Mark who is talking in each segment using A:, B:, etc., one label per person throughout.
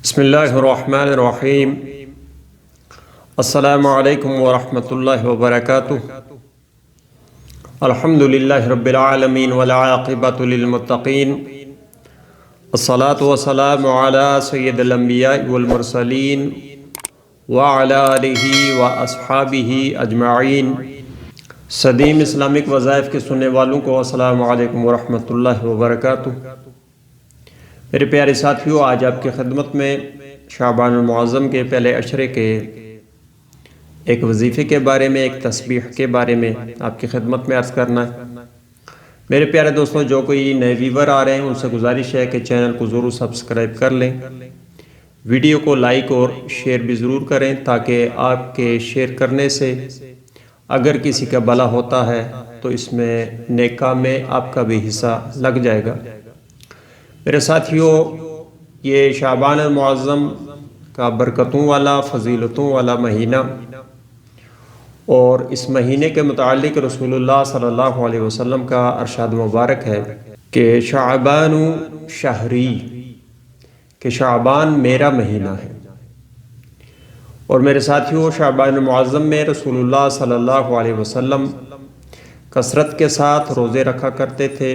A: بسم اللہ الرحمن الرحیم۔ السلام علیکم ورحمۃ اللہ وبرکاتہ۔ الحمد للہ رب العالمین والعاقبۃ للمتقین، الصلاۃ والسلام علی سید الانبیاء والمرسلین وعلی آلہ واصحابہ اجمعین۔ صدیم اسلامک وظائف کے سننے والوں کو السلام علیکم ورحمۃ اللہ وبرکاتہ۔ میرے پیارے ساتھیوں، آج آپ کی خدمت میں شعبان المعظم کے پہلے عشرے کے ایک وظیفے کے بارے میں، ایک تسبیح کے بارے میں آپ کی خدمت میں عرض کرنا ہے۔ میرے پیارے دوستوں، جو کوئی نئے ویور آ رہے ہیں ان سے گزارش ہے کہ چینل کو ضرور سبسکرائب کر لیں، ویڈیو کو لائک اور شیئر بھی ضرور کریں، تاکہ آپ کے شیئر کرنے سے اگر کسی کا بھلا ہوتا ہے تو اس میں نیک کام میں آپ کا بھی حصہ لگ جائے گا۔ میرے ساتھیوں، یہ شعبان المعظم کا برکتوں والا، فضیلتوں والا مہینہ، اور اس مہینے کے متعلق رسول اللہ صلی اللہ علیہ وسلم کا ارشاد مبارک ہے کہ شعبان شہری، کہ شعبان میرا مہینہ ہے۔ اور میرے ساتھیوں، شعبان المعظم میں رسول اللہ صلی اللہ علیہ وسلم کثرت کے ساتھ روزے رکھا کرتے تھے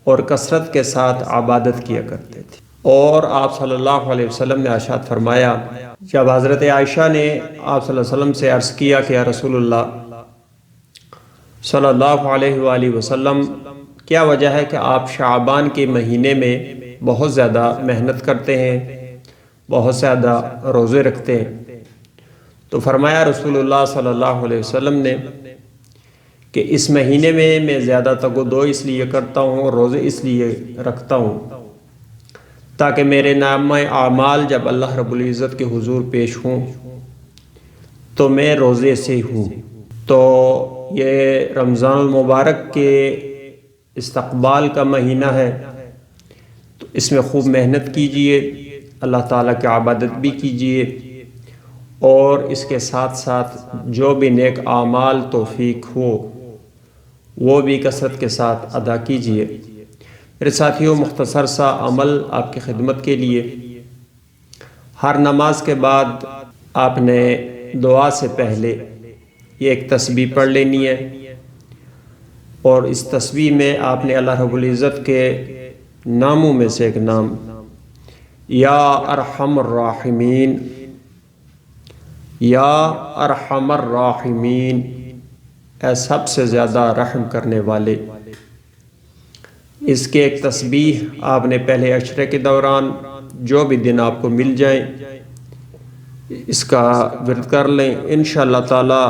A: اور کثرت کے ساتھ عبادت کیا کرتے تھے۔ اور آپ صلی اللہ علیہ وسلم نے ارشاد فرمایا، جب حضرت عائشہ نے آپ صلی اللہ علیہ وسلم سے عرض کیا کہ یا رسول اللہ صلی اللہ علیہ وآلہ وسلم، کیا وجہ ہے کہ آپ شعبان کے مہینے میں بہت زیادہ محنت کرتے ہیں، بہت زیادہ روزے رکھتے ہیں؟ تو فرمایا رسول اللہ صلی اللہ علیہ وسلم نے کہ اس مہینے میں زیادہ تگ و دو اس لیے کرتا ہوں اور روزے اس لیے رکھتا ہوں تاکہ میرے نامہ اعمال جب اللہ رب العزت کے حضور پیش ہوں تو میں روزے سے ہوں۔ تو یہ رمضان المبارک کے استقبال کا مہینہ ہے، تو اس میں خوب محنت کیجئے، اللہ تعالیٰ کی عبادت بھی کیجئے، اور اس کے ساتھ ساتھ جو بھی نیک اعمال توفیق ہو وہ بھی کثرت کے ساتھ ادا کیجئے۔ میرے ساتھیوں، مختصر سا عمل آپ کی خدمت کے لیے، ہر نماز کے بعد آپ نے دعا سے پہلے یہ ایک تسبیح پڑھ لینی ہے، اور اس تسبیح میں آپ نے اللہ رب العزت کے ناموں میں سے ایک نام یا ارحم الراحمین، یا ارحم الراحمین، اے سب سے زیادہ رحم کرنے والے، اس کے ایک تسبیح آپ نے پہلے عشرے کے دوران جو بھی دن آپ کو مل جائیں اس کا ورد کر لیں۔ انشاءاللہ تعالی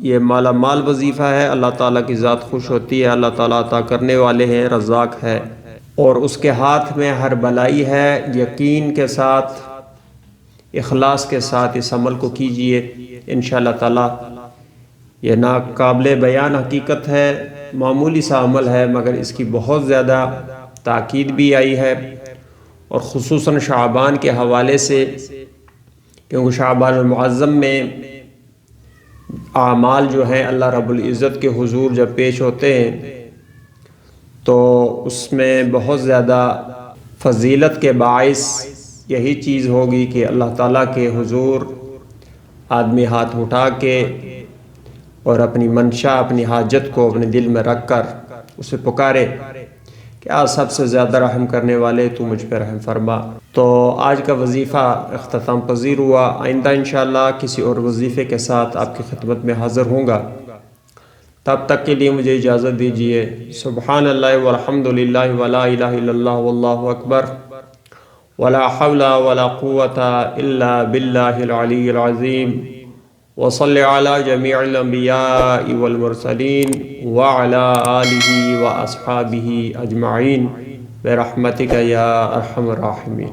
A: یہ مالا مال وظیفہ ہے، اللہ تعالیٰ کی ذات خوش ہوتی ہے، اللہ تعالیٰ عطا کرنے والے ہیں، رزاق ہے، اور اس کے ہاتھ میں ہر بلائی ہے۔ یقین کے ساتھ، اخلاص کے ساتھ اس عمل کو کیجئے، انشاءاللہ تعالی یہ ناقابل بیان حقیقت ہے، معمولی سا عمل ہے، مگر اس کی بہت زیادہ تاکید بھی آئی ہے، اور خصوصاً شعبان کے حوالے سے، کیونکہ شعبان المعظم میں اعمال جو ہیں اللہ رب العزت کے حضور جب پیش ہوتے ہیں تو اس میں بہت زیادہ فضیلت کے باعث یہی چیز ہوگی کہ اللہ تعالیٰ کے حضور آدمی ہاتھ اٹھا کے اور اپنی منشا، اپنی حاجت کو اپنے دل میں رکھ کر اسے پکارے کہ آج سب سے زیادہ رحم کرنے والے تو مجھ پہ رحم فرما۔ تو آج کا وظیفہ اختتام پذیر ہوا، آئندہ انشاءاللہ کسی اور وظیفے کے ساتھ آپ کی خدمت میں حاضر ہوں گا۔ تب تک کے لیے مجھے اجازت دیجیے۔ سبحان اللہ والحمد للہ ولا الہ الا اللہ واللہ اکبر ولا حول ولا قوة الا باللہ العلی العظیم، وصلی علی جمیع الانبیاء والمرسلین وعلی آلہ واصحابہ اجمعین برحمتک یا ارحم الراحمین۔